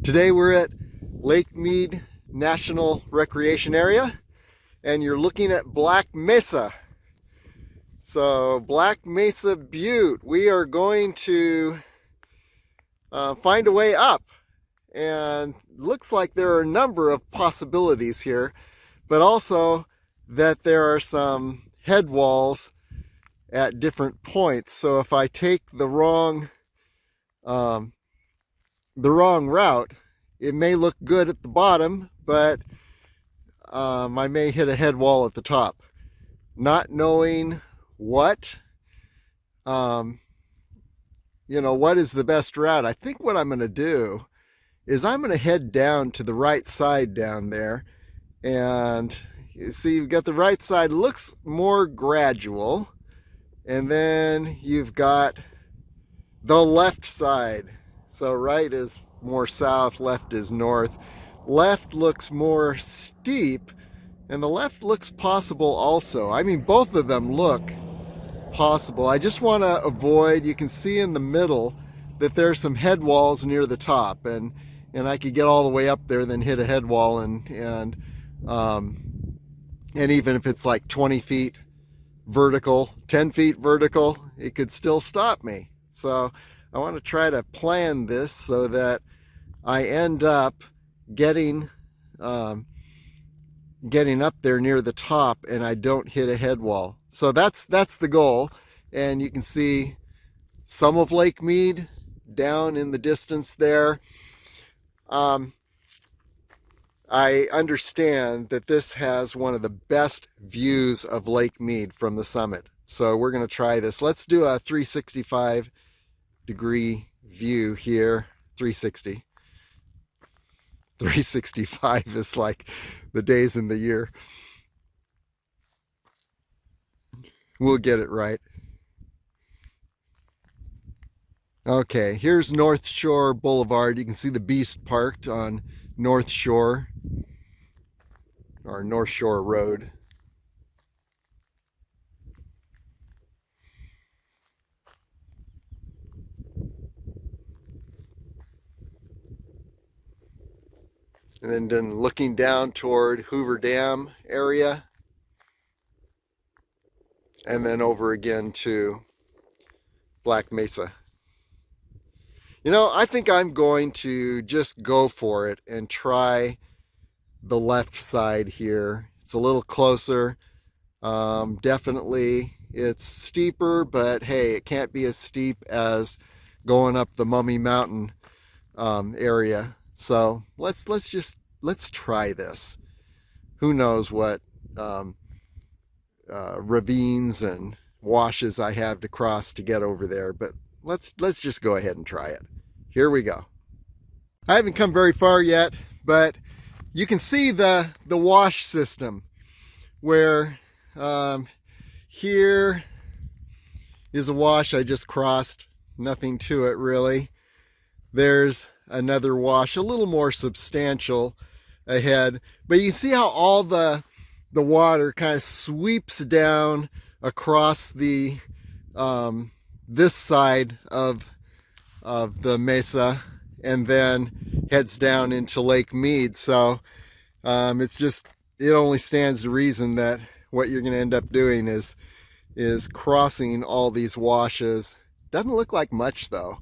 Today we're at Lake Mead National Recreation Area, and you're looking at Black Mesa. So Black Mesa Butte, we are going to find a way up, and looks like there are a number of possibilities here, but also that there are some head walls at different points. So if I take the wrong route, it may look good at the bottom, but I may hit a head wall at the top. Not knowing what is the best route, I think what I'm going to do is I'm going to head down to the right side down there. And you see, you've got the right side, looks more gradual, and then you've got the left side. So right is more south, left is north. Left looks more steep, and the left looks possible also. I mean, both of them look possible. I just want to avoid, you can see in the middle that there's some head walls near the top, and I could get all the way up there, then hit a head wall, and even if it's like 20 feet vertical, 10 feet vertical, it could still stop me. So I want to try to plan this so that I end up getting up there near the top and I don't hit a head wall. So that's the goal. And you can see some of Lake Mead down in the distance there. I understand that this has one of the best views of Lake Mead from the summit. So we're going to try this. Let's do a 365 degree view here. 360. 365 is like the days in the year. We'll get it right. Okay, here's North Shore Boulevard. You can see the Beast parked on North Shore, or North Shore Road. And then looking down toward Hoover Dam area, and then over again to Black Mesa. You know, I think I'm going to just go for it and try the left side here. It's a little closer. Definitely it's steeper, but hey, it can't be as steep as going up the Mummy Mountain area. So let's try this. Who knows what ravines and washes I have to cross to get over there, but let's just go ahead and try it. Here we go. I haven't come very far yet, but you can see the wash system where here is a wash I just crossed. Nothing to it really. There's another wash, a little more substantial ahead, but you see how all the water kind of sweeps down across the this side of the mesa and then heads down into Lake Mead. So it only stands to reason that what you're going to end up doing is crossing all these washes. Doesn't look like much though,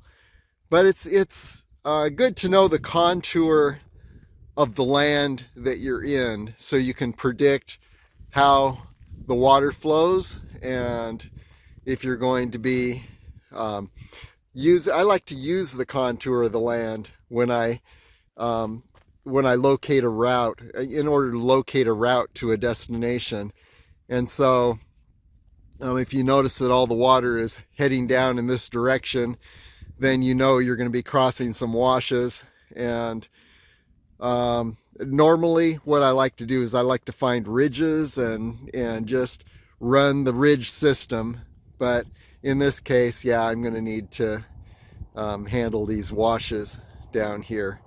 but it's good to know the contour of the land that you're in, so you can predict how the water flows, and if you're going to be I like to use the contour of the land when I locate a route, in order to locate a route to a destination. And so if you notice that all the water is heading down in this direction, then you know you're going to be crossing some washes. And normally what I like to do is I like to find ridges and just run the ridge system. But in this case, yeah, I'm going to need to handle these washes down here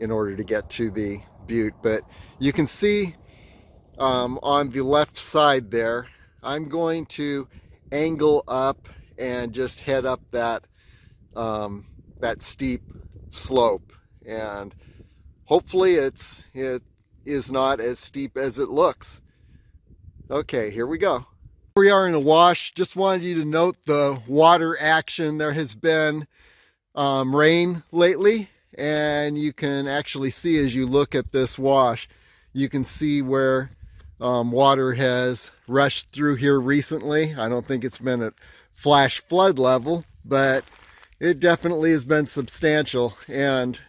in order to get to the butte. But you can see on the left side there, I'm going to angle up and just head up that steep slope. and hopefully it is not as steep as it looks. Okay, here we go. We are in a wash. Just wanted you to note the water action. There has been rain lately, and you can actually see as you look at this wash, you can see where water has rushed through here recently. I don't think it's been at flash flood level, but it definitely has been substantial. And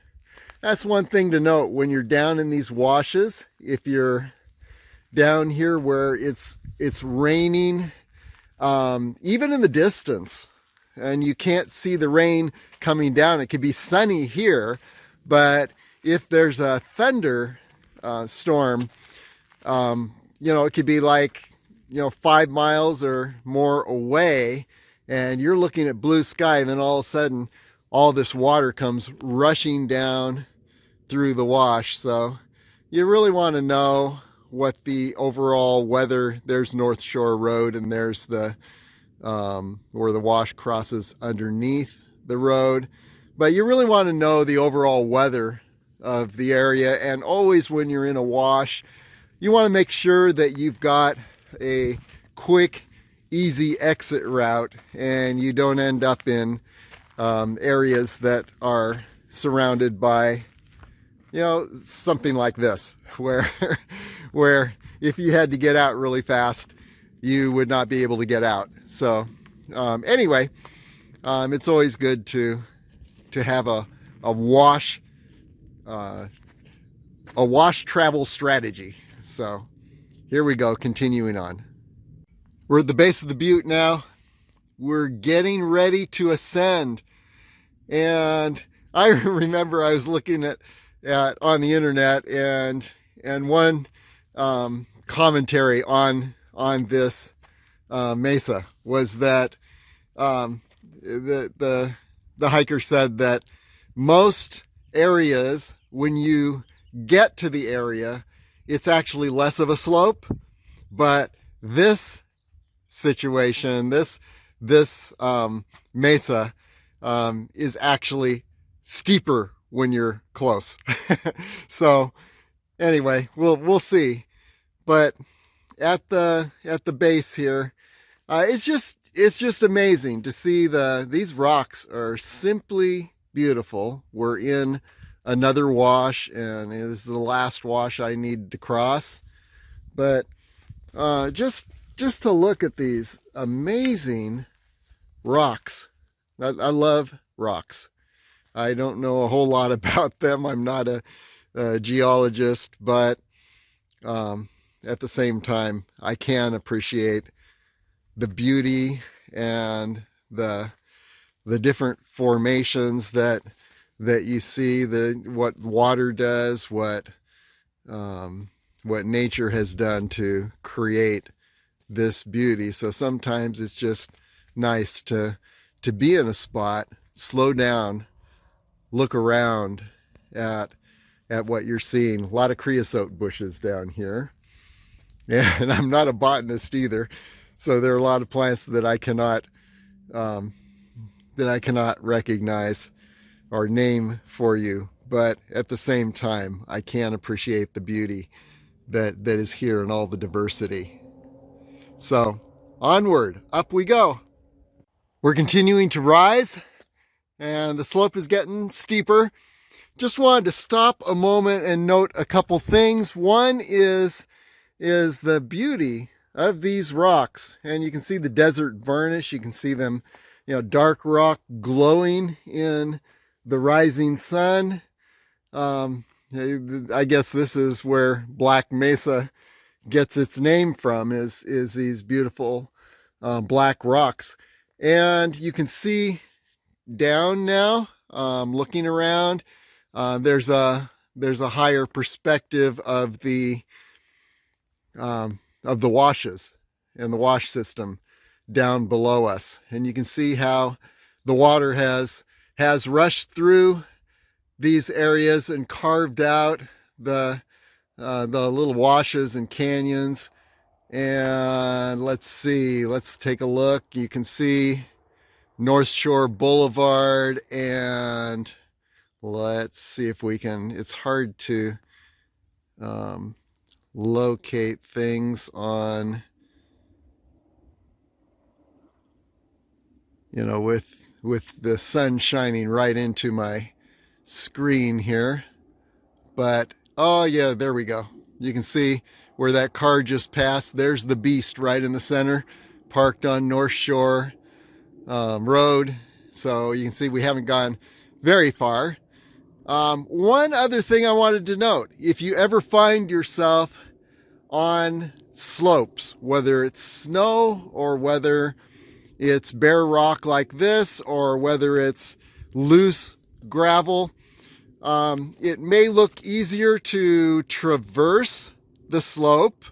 that's one thing to note when you're down in these washes. If you're down here where it's raining, even in the distance, and you can't see the rain coming down, it could be sunny here, but if there's a thunder storm, it could be like 5 miles or more away, and you're looking at blue sky, and then all of a sudden all this water comes rushing down through the wash. So you really want to know what the overall weather. There's North Shore Road, and there's the where the wash crosses underneath the road. But you really want to know the overall weather of the area. And always when you're in a wash, you want to make sure that you've got a quick, easy exit route, and you don't end up in areas that are surrounded by something like this, where if you had to get out really fast, you would not be able to get out. So anyway, it's always good to have a wash travel strategy. So here we go, continuing on. We're at the base of the Butte now. We're getting ready to ascend, and I remember I was looking at on the internet, and one commentary on this Mesa was that the hiker said that most areas, when you get to the area, it's actually less of a slope, but this situation, this Mesa is actually steeper when you're close. So anyway, we'll see. But at the base here, it's just amazing to see these rocks are simply beautiful. We're in another wash, and this is the last wash I need to cross. But just to look at these amazing rocks. I love rocks. I don't know a whole lot about them. I'm not a geologist, but at the same time, I can appreciate the beauty and the different formations that you see, what water does, what nature has done to create this beauty. So sometimes it's just nice to be in a spot, slow down, look around at what you're seeing. A lot of creosote bushes down here. And I'm not a botanist either, so there are a lot of plants that I cannot recognize or name for you. But at the same time, I can appreciate the beauty that is here and all the diversity. So onward, up we go. We're continuing to rise, and the slope is getting steeper. Just wanted to stop a moment and note a couple things. One is the beauty of these rocks, and you can see the desert varnish. You can see them, dark rock glowing in the rising sun. I guess this is where Black Mesa gets its name from, is these beautiful black rocks. And you can see down now, looking around, there's a higher perspective of the washes and the wash system down below us, and you can see how the water has rushed through these areas and carved out the little washes and canyons. And let's take a look. You can see North Shore Boulevard and Let's see if we can, it's hard to locate things on, you know, with the sun shining right into my screen here. But, oh yeah, there we go. You can see where that car just passed. There's the beast right in the center, parked on North Shore Road. So you can see we haven't gone very far. One other thing I wanted to note, if you ever find yourself on slopes, whether it's snow or whether it's bare rock like this or whether it's loose gravel, it may look easier to traverse the slope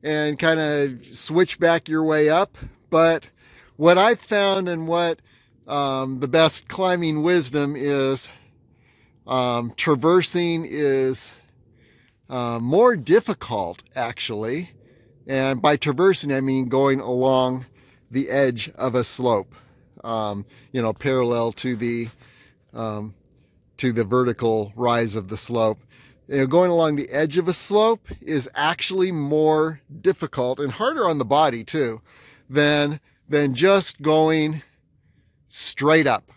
and kind of switch back your way up. But what I've found and what the best climbing wisdom is, traversing is more difficult, actually. And by traversing, I mean going along the edge of a slope, you know, parallel to the vertical rise of the slope. You know, going along the edge of a slope is actually more difficult and harder on the body too than just going straight up.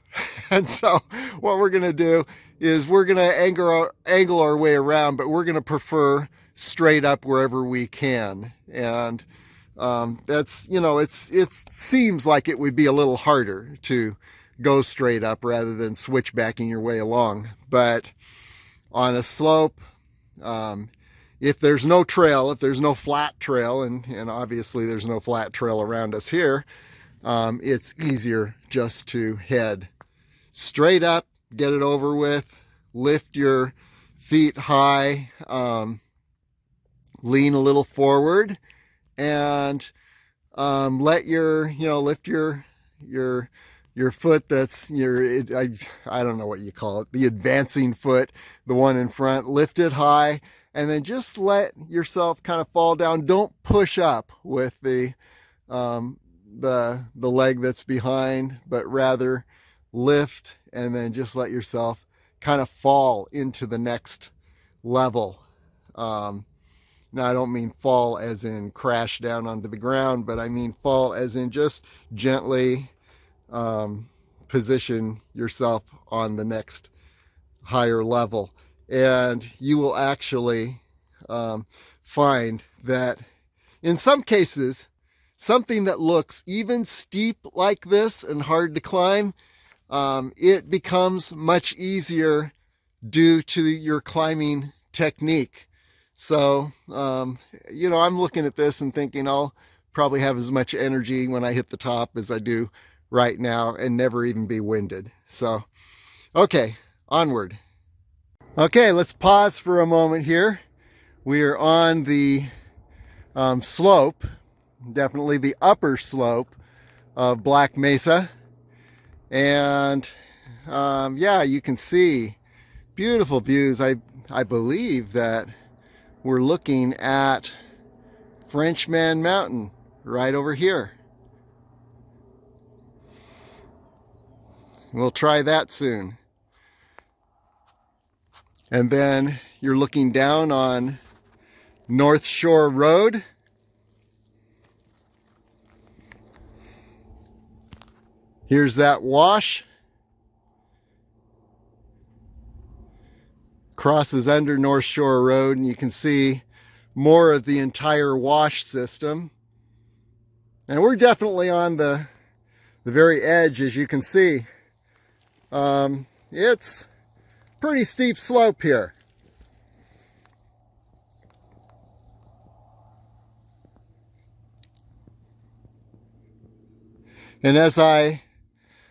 And so what we're going to do is we're going to angle our way around, but we're going to prefer straight up wherever we can. And that's, you know, it seems like it would be a little harder to go straight up rather than switchbacking your way along. But on a slope, if there's no trail, if there's no flat trail, and obviously there's no flat trail around us here, it's easier just to head straight up, get it over with, lift your feet high, lean a little forward, and let your, you know, lift your foot that's I don't know what you call it, the advancing foot, the one in front, lift it high, and then just let yourself kind of fall down. Don't push up with the leg that's behind, but rather lift and then just let yourself kind of fall into the next level. Now, I don't mean fall as in crash down onto the ground, but I mean fall as in just gently position yourself on the next higher level. And you will actually find that in some cases, something that looks even steep like this and hard to climb, it becomes much easier due to your climbing technique. So, you know, I'm looking at this and thinking I'll probably have as much energy when I hit the top as I do right now and never even be winded. So, okay, onward. Okay, let's pause for a moment here. We are on the slope, definitely the upper slope of Black Mesa. And yeah, you can see beautiful views. I believe that we're looking at Frenchman Mountain right over here. We'll try that soon. And then you're looking down on North Shore Road. Here's that wash. Crosses under North Shore Road, and you can see more of the entire wash system. And we're definitely on the very edge, as you can see. It's pretty steep slope here. And as I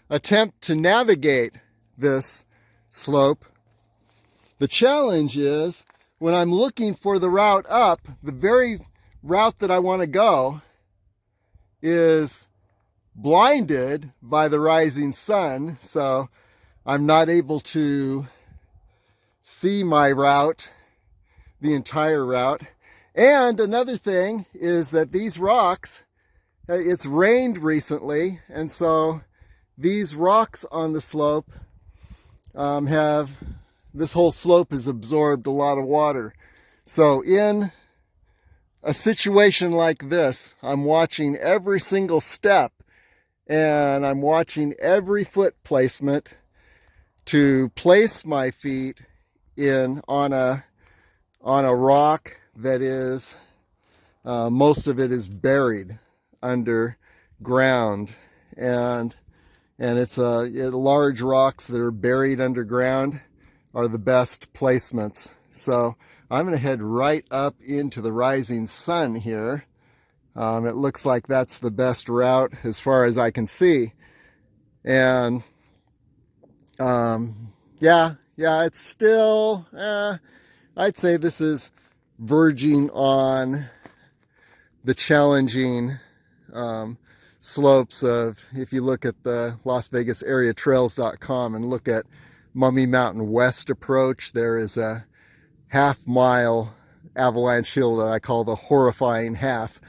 attempt to navigate this slope, the challenge is when I'm looking for the route up, the very route that I want to go is blinded by the rising sun. So I'm not able to see my route, the entire route. And another thing is that these rocks, it's rained recently, and so these rocks on the slope this whole slope has absorbed a lot of water. So in a situation like this, I'm watching every single step, and I'm watching every foot placement to place my feet in on a rock that is most of it is buried underground, and it's large rocks that are buried underground are the best placements. So I'm going to head right up into the rising sun here. It looks like that's the best route as far as I can see. And yeah, it's still, I'd say this is verging on the challenging slopes of, if you look at the LasVegasAreaTrails.com and look at Mummy Mountain West approach, there is a half-mile avalanche hill that I call the horrifying half.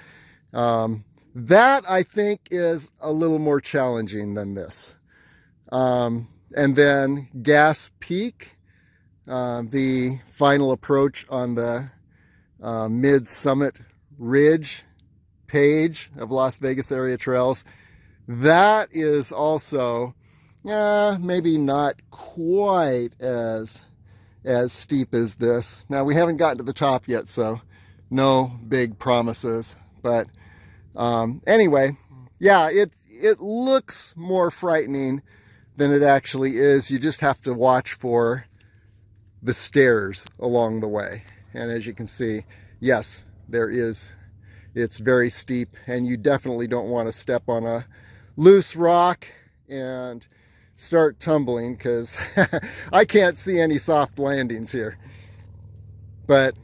That I think is a little more challenging than this. And then Gas Peak, the final approach on the mid-summit ridge page of Las Vegas Area Trails. That is also maybe not quite as steep as this. Now, we haven't gotten to the top yet, so no big promises. But anyway, yeah, it looks more frightening than it actually is. You just have to watch for the stairs along the way. And as you can see, yes, there is. It's very steep, and you definitely don't want to step on a loose rock and start tumbling, because I can't see any soft landings here. But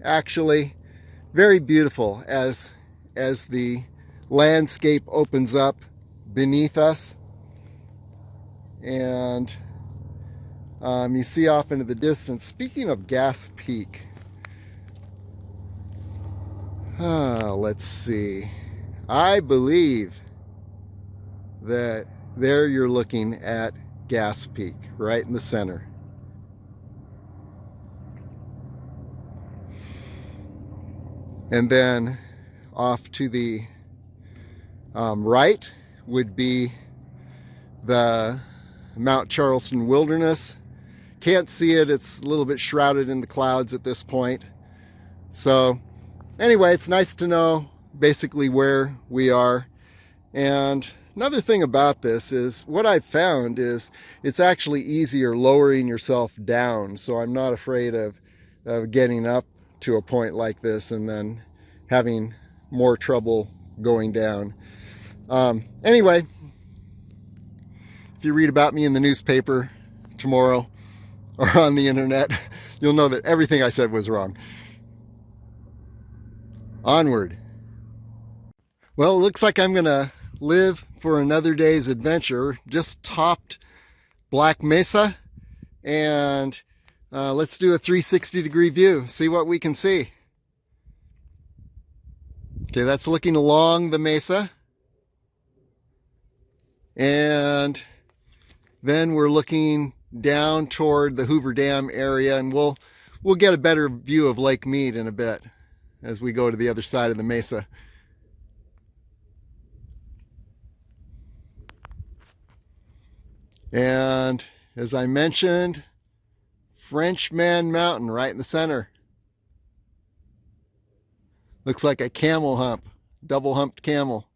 actually, very beautiful as the landscape opens up beneath us. And you see off into the distance. Speaking of Gas Peak, let's see. I believe that there you're looking at Gas Peak, right in the center. And then off to the right would be the Mount Charleston Wilderness. Can't see it. It's a little bit shrouded in the clouds at this point. So anyway, it's nice to know basically where we are. And another thing about this is, what I've found is it's actually easier lowering yourself down. So I'm not afraid of getting up to a point like this and then having more trouble going down. Anyway, if you read about me in the newspaper tomorrow or on the internet, you'll know that everything I said was wrong. Onward. Well, it looks like I'm gonna live for another day's adventure. Just topped Black Mesa, and let's do a 360-degree view, see what we can see. Okay, that's looking along the mesa, and then we're looking down toward the Hoover Dam area, and we'll get a better view of Lake Mead in a bit as we go to the other side of the mesa. And as I mentioned, Frenchman Mountain right in the center. Looks like a camel hump, double humped camel.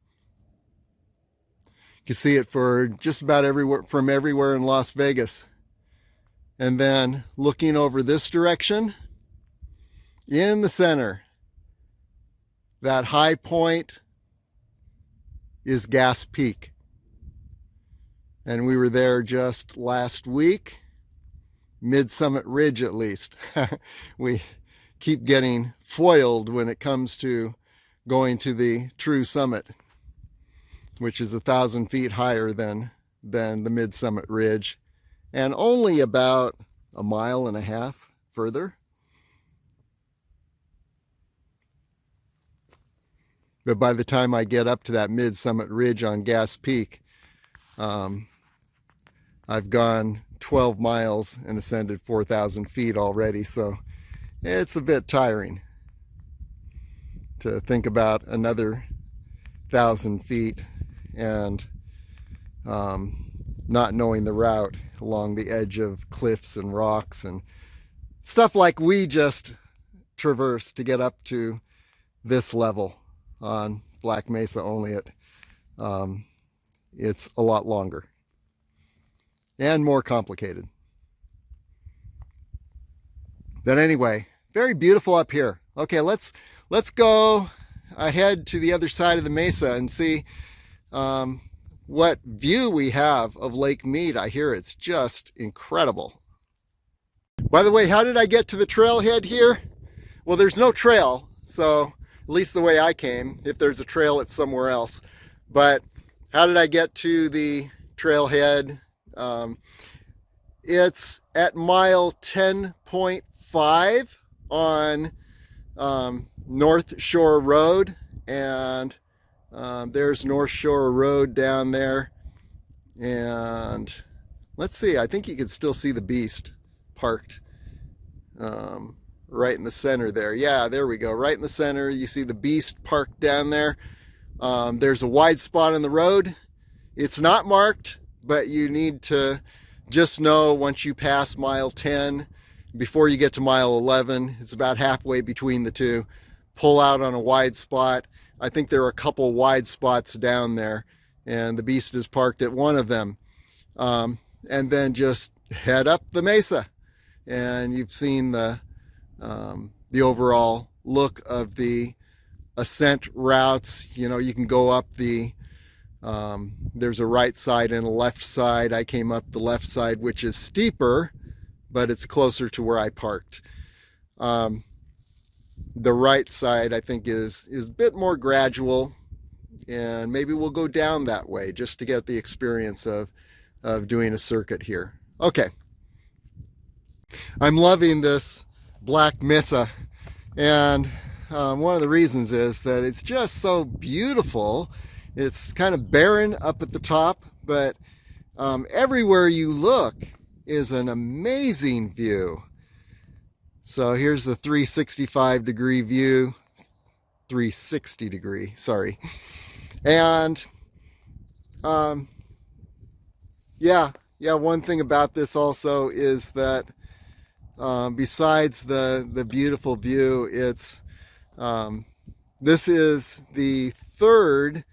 You can see it for just about from everywhere in Las Vegas. And then looking over this direction, in the center, that high point is Gas Peak. And we were there just last week, mid-summit ridge at least. We keep getting foiled when it comes to going to the true summit, which is 1,000 feet higher than the mid-summit ridge, and only about 1.5 miles further. But by the time I get up to that mid-summit ridge on Gas Peak, I've gone 12 miles and ascended 4,000 feet already, so it's a bit tiring to think about another 1,000 feet and not knowing the route along the edge of cliffs and rocks and stuff like we just traversed to get up to this level on Black Mesa. Only it's a lot longer and more complicated. But anyway, very beautiful up here. Okay, let's go ahead to the other side of the mesa and see what view we have of Lake Mead. I hear it's just incredible. By the way, how did I get to the trailhead here? Well, there's no trail, so at least the way I came. If there's a trail, it's somewhere else. But how did I get to the trailhead? It's at mile 10.5 on North Shore Road, and there's North Shore Road down there. And let's see, I think you can still see the Beast parked right in the center there. Yeah, there we go, right in the center. You see the Beast parked down there. There's a wide spot on the road. It's not marked, but you need to just know once you pass mile 10, before you get to mile 11, it's about halfway between the two, pull out on a wide spot. I think there are a couple wide spots down there, and the Beast is parked at one of them. And then just head up the mesa, and you've seen the overall look of the ascent routes. You know, you can go up the there's a right side and a left side. I came up the left side, which is steeper, but it's closer to where I parked. The right side, I think, is a bit more gradual, and maybe we'll go down that way just to get the experience of doing a circuit here. Okay. I'm loving this Black Mesa, and one of the reasons is that it's just so beautiful. It's kind of barren up at the top, but everywhere you look is an amazing view. So here's the 365 degree view, 360 degree, sorry. And yeah, one thing about this also is that besides the beautiful view, it's this is the third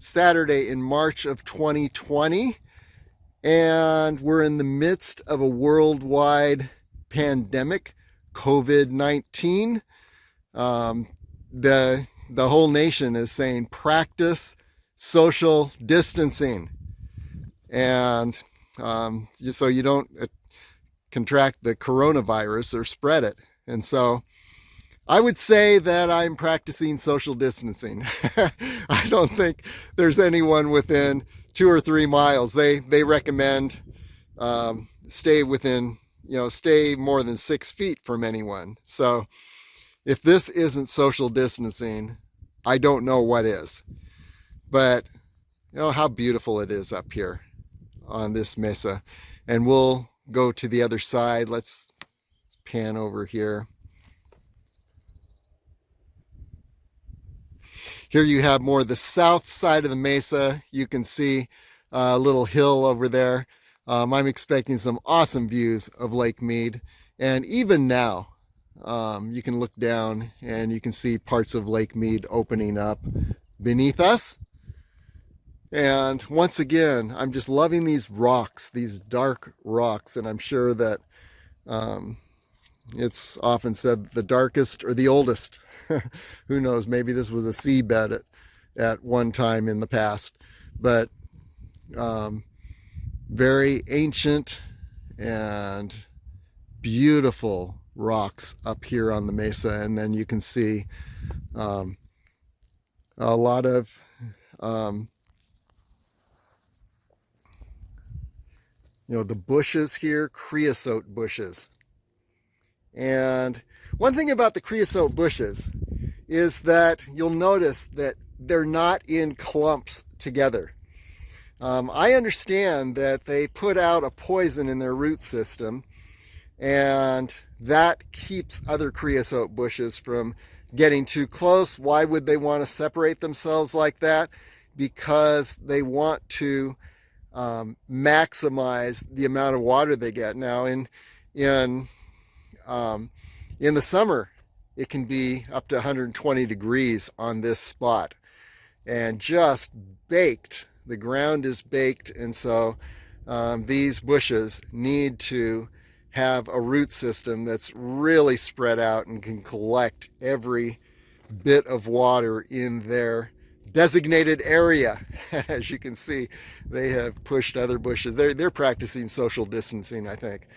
Saturday in March of 2020, and we're in the midst of a worldwide pandemic, COVID-19. The whole nation is saying practice social distancing, and so you don't contract the coronavirus or spread it. And so I would say that I'm practicing social distancing. I don't think there's anyone within 2 or 3 miles. They recommend stay within, stay more than 6 feet from anyone. So if this isn't social distancing, I don't know what is. But how beautiful it is up here on this mesa. And we'll go to the other side. Let's pan over here. Here you have more the south side of the mesa. You can see a little hill over there. I'm expecting some awesome views of Lake Mead. And even now, you can look down and you can see parts of Lake Mead opening up beneath us. And once again, I'm just loving these rocks, these dark rocks. And I'm sure that it's often said the darkest or the oldest. Who knows, maybe this was a seabed at one time in the past, but very ancient and beautiful rocks up here on the mesa. And then you can see a lot of the bushes here, creosote bushes. And one thing about the creosote bushes is that you'll notice that they're not in clumps together. I understand that they put out a poison in their root system, and that keeps other creosote bushes from getting too close. Why would they want to separate themselves like that? Because they want to maximize the amount of water they get. Now, in the summer, it can be up to 120 degrees on this spot, and just baked. The ground is baked, and so these bushes need to have a root system that's really spread out and can collect every bit of water in their designated area. As you can see, they have pushed other bushes. They're practicing social distancing, I think,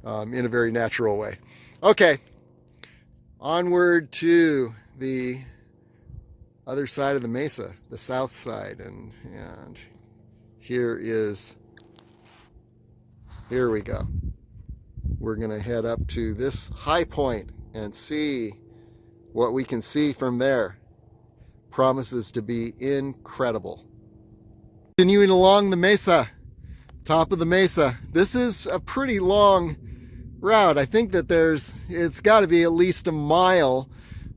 in a very natural way. Okay, onward to the other side of the mesa, the south side, and here we go. We're gonna head up to this high point and see what we can see from there. Promises to be incredible. Continuing along the mesa, top of the mesa. This is a pretty long route. I think that it's got to be at least a mile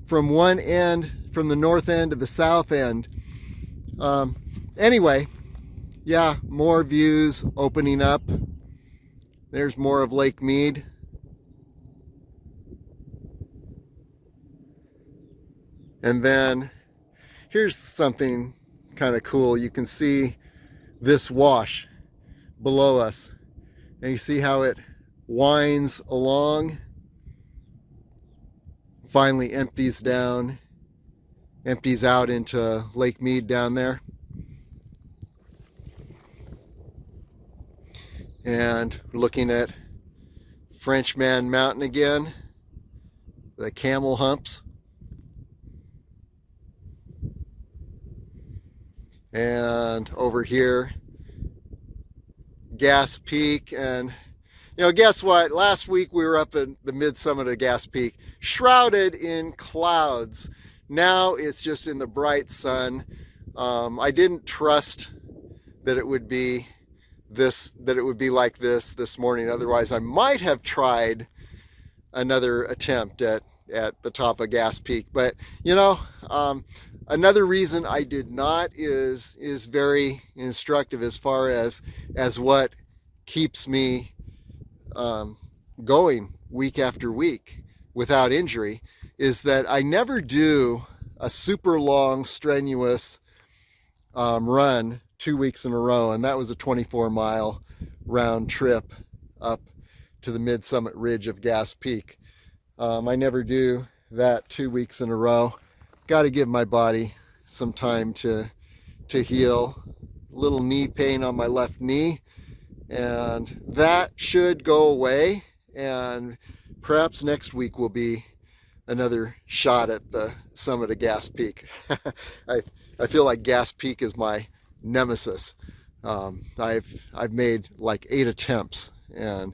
from one end, from the north end to the south end. Anyway, yeah, more views opening up. There's more of Lake Mead. And then here's something kind of cool. You can see this wash below us, and you see how it winds along, finally empties out into Lake Mead down there. And looking at Frenchman Mountain again, the camel humps. And over here, Gas Peak. And guess what? Last week we were up at the mid-summit of Gas Peak, shrouded in clouds. Now it's just in the bright sun. I didn't trust that it would be like this morning. Otherwise, I might have tried another attempt at the top of Gas Peak. But another reason I did not is very instructive as far as what keeps me going week after week without injury, is that I never do a super long, strenuous run 2 weeks in a row, and that was a 24-mile round trip up to the mid-summit ridge of Gas Peak. I never do that 2 weeks in a row. Got to give my body some time to heal. A little knee pain on my left knee, and that should go away, and perhaps next week will be another shot at the summit of Gas Peak. I feel like Gas Peak is my nemesis. I've made like 8 attempts and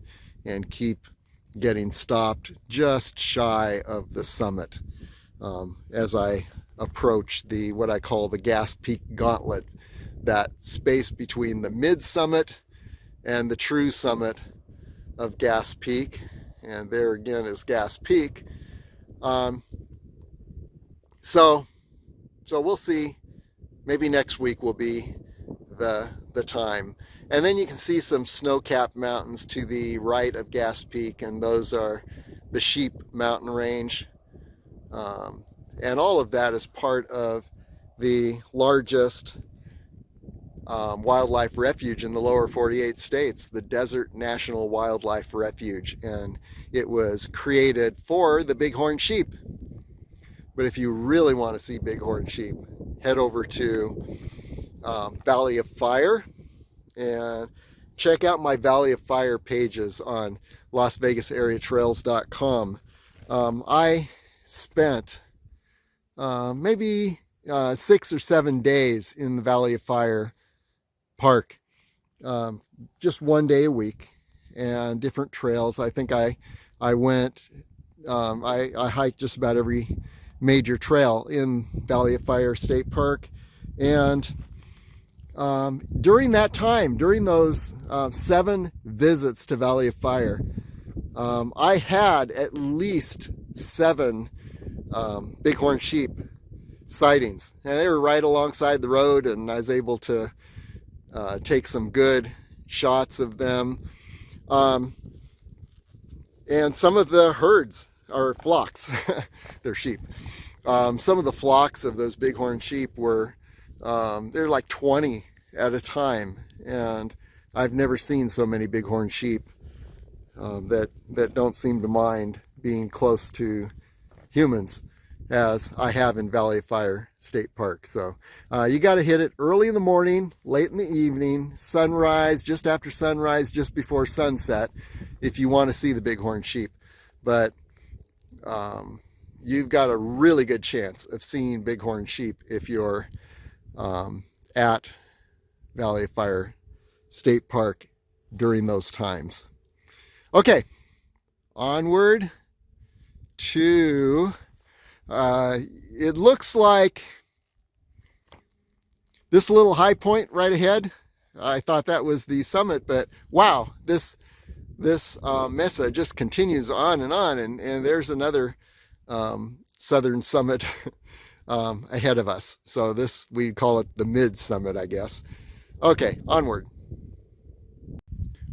keep getting stopped just shy of the summit as I approach what I call the Gas Peak Gauntlet, that space between the mid-summit and the true summit of Gas Peak. And there again is Gas Peak. So we'll see. Maybe next week will be the time. And then you can see some snow-capped mountains to the right of Gas Peak, and those are the Sheep Mountain Range. And all of that is part of the largest wildlife refuge in the lower 48 states, the Desert National Wildlife Refuge. And it was created for the bighorn sheep. But if you really want to see bighorn sheep, head over to Valley of Fire and check out my Valley of Fire pages on LasVegasAreaTrails.com. I spent maybe 6 or 7 days in the Valley of Fire Park, just 1 day a week, and different trails. I think I went, I hiked just about every major trail in Valley of Fire State Park, and During that time, during those 7 visits to Valley of Fire, I had at least 7 bighorn sheep sightings, and they were right alongside the road, and I was able to take some good shots of them. And some of the herds, or flocks, they're sheep. Some of the flocks of those bighorn sheep were, they're like 20 at a time, and I've never seen so many bighorn sheep that don't seem to mind being close to humans as I have in Valley of Fire State Park. So you got to hit it early in the morning, late in the evening, sunrise, just after sunrise, just before sunset, if you want to see the bighorn sheep. But you've got a really good chance of seeing bighorn sheep if you're at Valley of Fire State Park during those times. Okay, onward to, it looks like this little high point right ahead. I thought that was the summit, but wow, this Mesa just continues on, and there's another southern summit ahead of us. So this, we call it the mid summit, I guess. Okay, onward.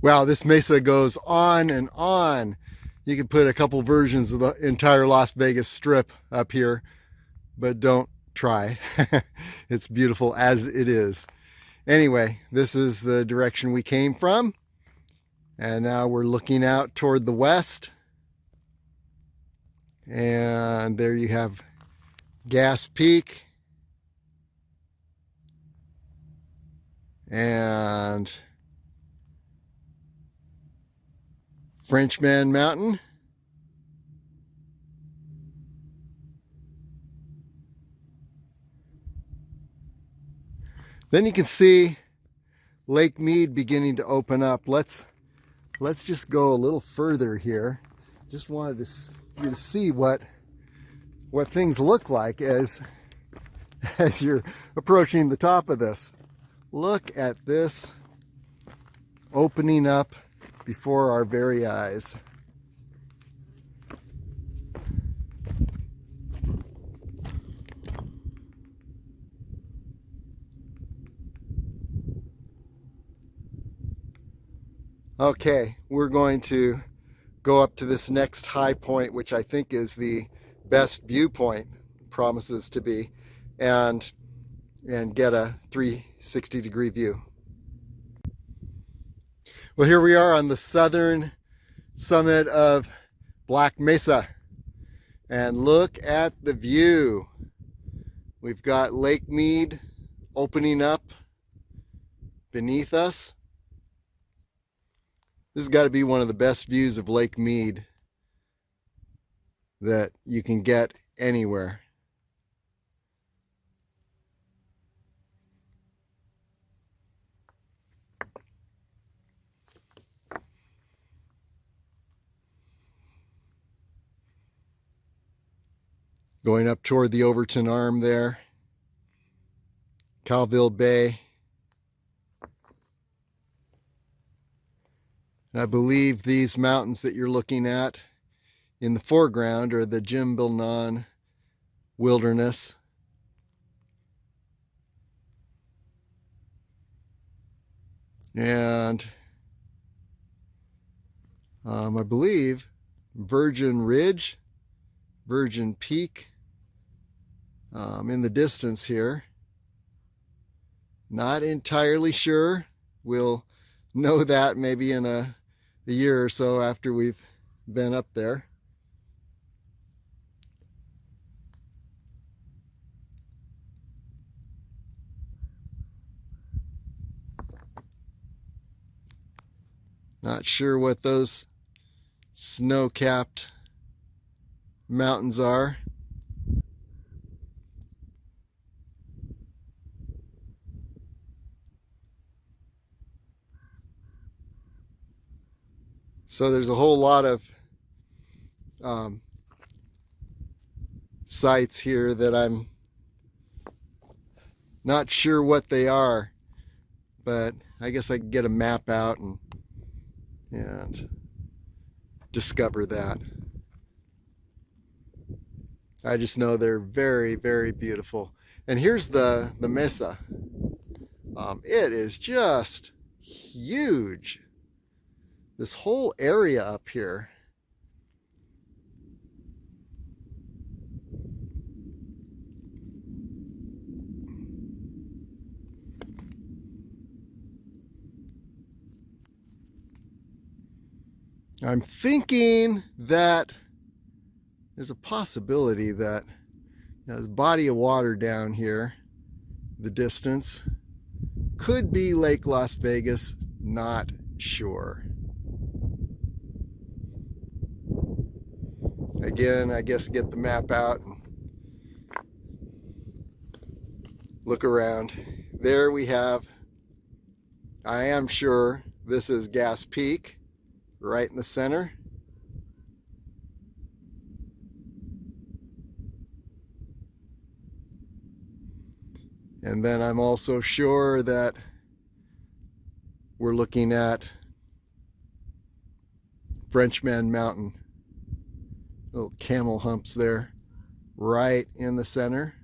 Wow, this mesa goes on and on. You could put a couple versions of the entire Las Vegas Strip up here, but don't try. It's beautiful as it is. Anyway, this is the direction we came from, and now we're looking out toward the west, and there you have Gas Peak and Frenchman Mountain. Then you can see Lake Mead beginning to open up. Let's just go a little further here. Just wanted you to see what things look like as you're approaching the top of this. Look at this opening up before our very eyes. Okay, we're going to go up to this next high point, which I think is the best viewpoint, promises to be, and get a 360-degree view. Well, here we are on the southern summit of Black Mesa, and look at the view. We've got Lake Mead opening up beneath us. This has got to be one of the best views of Lake Mead that you can get anywhere. Going up toward the Overton Arm there, Calville Bay. I believe these mountains that you're looking at in the foreground are the Jimbilnon Wilderness. And I believe Virgin Ridge, Virgin Peak in the distance here. Not entirely sure. We'll know that maybe in a year or so after we've been up there. Not sure what those snow-capped mountains are. So there's a whole lot of sites here that I'm not sure what they are, but I guess I could get a map out and discover that. I just know they're very, very beautiful. And here's the Mesa. It is just huge. This whole area up here. I'm thinking that there's a possibility that this body of water down here, the distance, could be Lake Las Vegas, not sure. Again, I guess get the map out and look around. There we have, I am sure this is Gas Peak, right in the center. And then I'm also sure that we're looking at Frenchman Mountain. Little camel humps there, right in the center.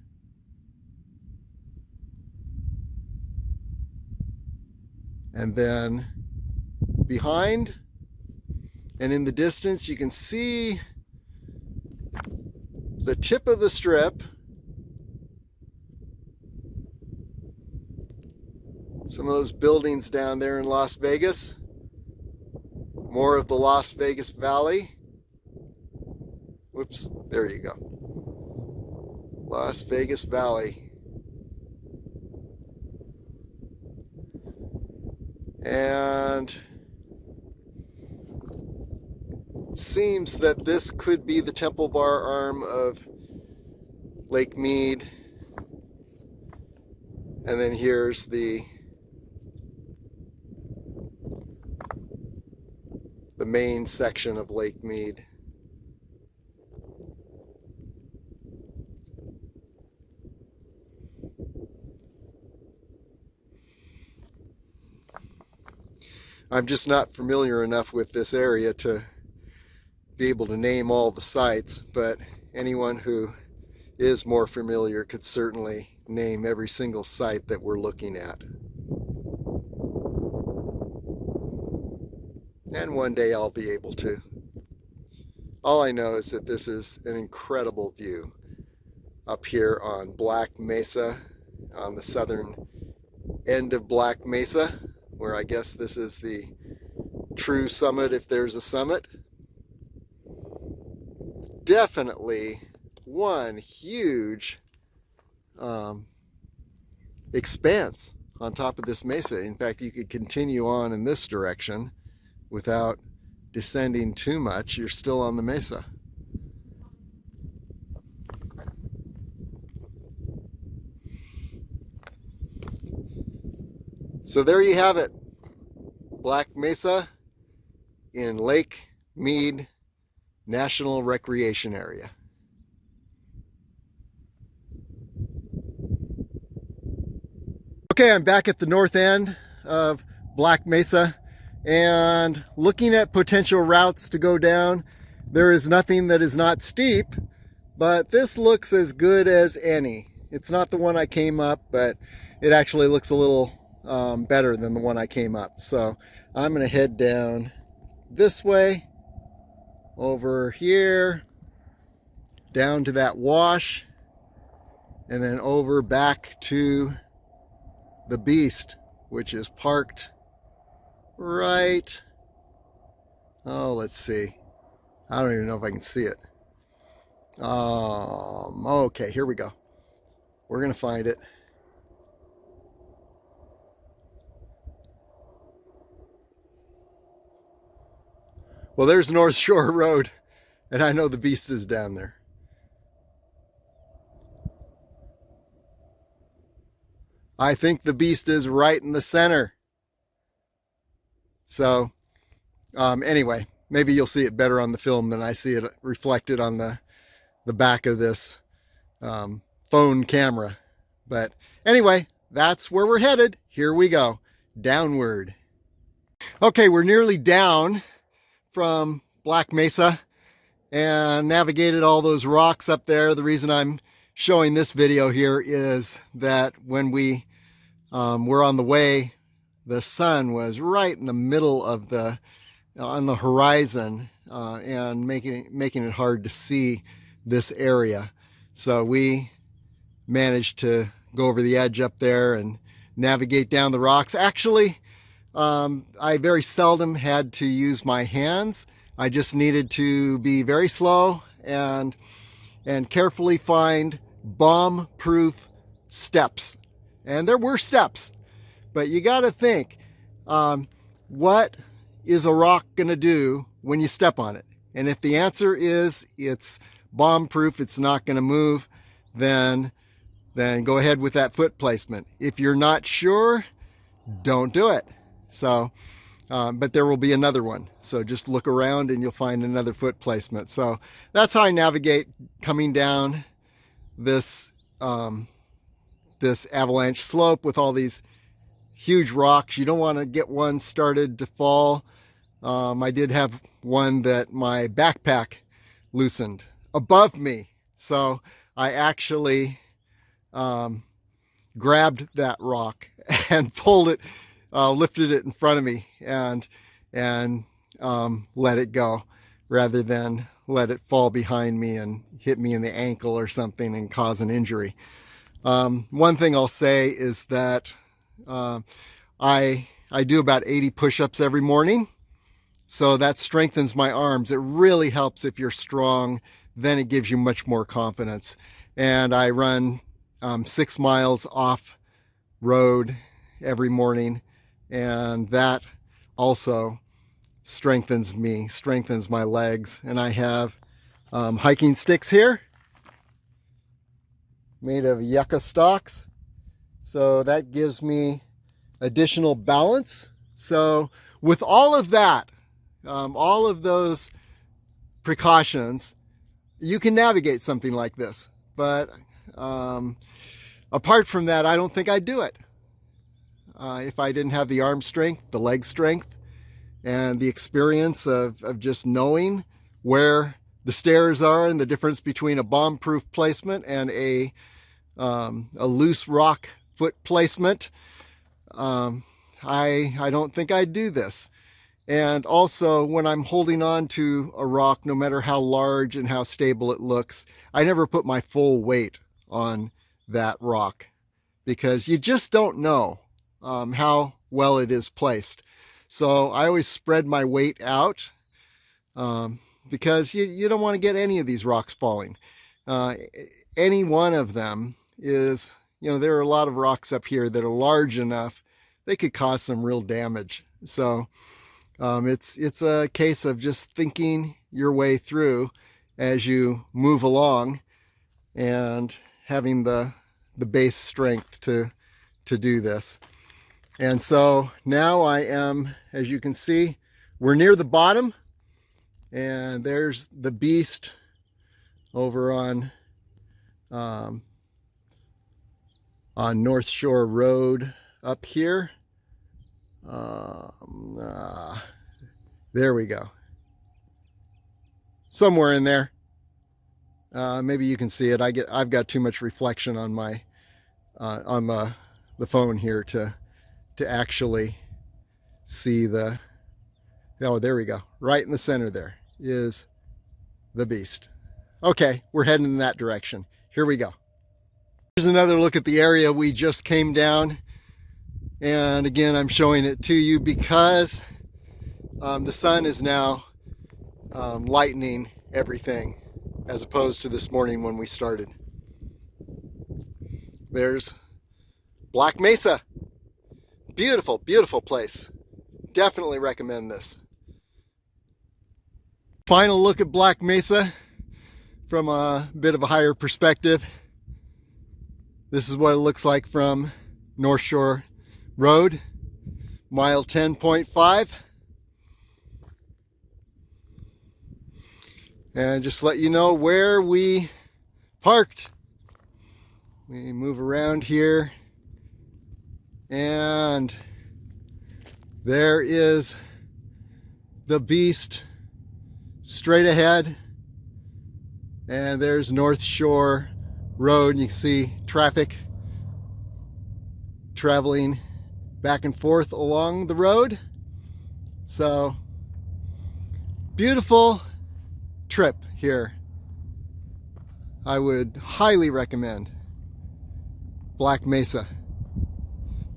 And then behind and in the distance, you can see the tip of the strip. Some of those buildings down there in Las Vegas. More of the Las Vegas Valley. Whoops, there you go. Las Vegas Valley. And it seems that this could be the Temple Bar arm of Lake Mead. And then here's the main section of Lake Mead. I'm just not familiar enough with this area to be able to name all the sites, but anyone who is more familiar could certainly name every single site that we're looking at. And one day I'll be able to. All I know is that this is an incredible view up here on Black Mesa, on the southern end of Black Mesa, where I guess this is the true summit if there's a summit. Definitely one huge expanse on top of this mesa. In fact, you could continue on in this direction without descending too much. You're still on the mesa. So there you have it. Black Mesa in Lake Mead National Recreation Area. Okay, I'm back at the north end of Black Mesa and looking at potential routes to go down. There is nothing that is not steep, but this looks as good as any. It's not the one I came up, but it actually looks a little better than the one I came up. So I'm going to head down this way, over here, down to that wash, and then over back to the Beast, which is parked right, oh, let's see. I don't even know if I can see it. Okay, here we go. We're going to find it. Well, there's North Shore Road, and I know the Beast is down there. I think the Beast is right in the center. So, anyway, maybe you'll see it better on the film than I see it reflected on the back of this phone camera. But anyway, that's where we're headed. Here we go. downward. Okay, we're nearly down from Black Mesa and navigated all those rocks up there. The reason I'm showing this video here is that when we were on the way, the sun was right in the middle of on the horizon and making it hard to see this area. So we managed to go over the edge up there and navigate down the rocks. Actually, I very seldom had to use my hands. I just needed to be very slow and carefully find bomb-proof steps. And there were steps, but you got to think, what is a rock going to do when you step on it? And if the answer is it's bomb-proof, it's not going to move, then go ahead with that foot placement. If you're not sure, don't do it. So, but there will be another one. So just look around and you'll find another foot placement. So that's how I navigate coming down this this avalanche slope with all these huge rocks. You don't want to get one started to fall. I did have one that my backpack loosened above me. So I actually grabbed that rock and pulled it, lifted it in front of me and let it go rather than let it fall behind me and hit me in the ankle or something and cause an injury. One thing I'll say is that I do about 80 push-ups every morning. So that strengthens my arms. It really helps if you're strong. Then it gives you much more confidence. And I run 6 miles off road every morning. And that also strengthens me, strengthens my legs. And I have hiking sticks here made of yucca stalks. So that gives me additional balance. So with all of that, all of those precautions, you can navigate something like this. But apart from that, I don't think I'd do it. If I didn't have the arm strength, the leg strength, and the experience of just knowing where the stairs are and the difference between a bomb-proof placement and a loose rock foot placement, I don't think I'd do this. And also, when I'm holding on to a rock, no matter how large and how stable it looks, I never put my full weight on that rock because you just don't know how well it is placed. So I always spread my weight out because you don't want to get any of these rocks falling. Any one of them is, there are a lot of rocks up here that are large enough, they could cause some real damage. So it's a case of just thinking your way through as you move along and having the base strength to do this. And so now I am, as you can see, we're near the bottom, and there's the beast over on North Shore Road up here. There we go. Somewhere in there. Maybe you can see it. I've got too much reflection on my on the phone here to actually see the. Oh, there we go. Right in the center there is the beast. Okay, we're heading in that direction. Here we go. Here's another look at the area we just came down. And again, I'm showing it to you because the sun is now lightening everything as opposed to this morning when we started. There's Black Mesa. Beautiful, beautiful place. Definitely recommend this. Final look at Black Mesa from a bit of a higher perspective. This is what it looks like from North Shore Road, mile 10.5. And just let you know where we parked. We move around here and There is the beast straight ahead, and there's North Shore Road, and you can see traffic traveling back and forth along the road. So beautiful trip here. I would highly recommend Black Mesa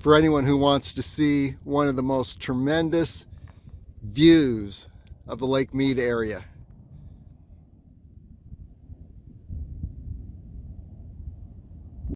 for anyone who wants to see one of the most tremendous views of the Lake Mead area.